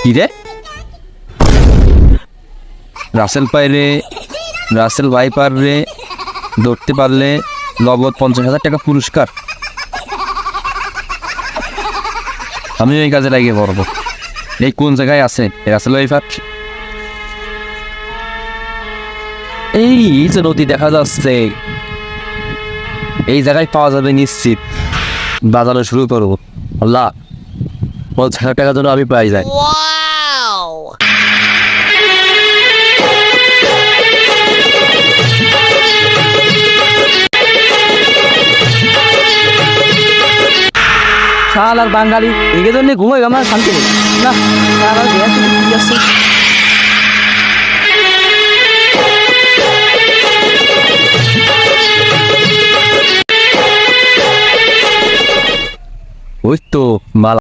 কি রে? রাসেল পাইরে, রাসেল ভাই পাররে, ধরতে পারলে নগদ 50,000 টাকা পুরস্কার। আমি এই কাজে লাগিয়ে পড়বো। এই কোন জায়গায় আছে রাসেল ভাই পার? এই যে নদী দেখা যাচ্ছে, এই জায়গায় পাওয়া যাবে নিশ্চিত। বাজানো শুরু করবো। আল্লাহ, 50,000 টাকা যেন আমি পাই যাই। শাল আর বাঙালি এগে জন্য ঘুমাই আমার শান্তি নেই না। শাল আর দেয়া শুধু কি আছে? ওই তো মাল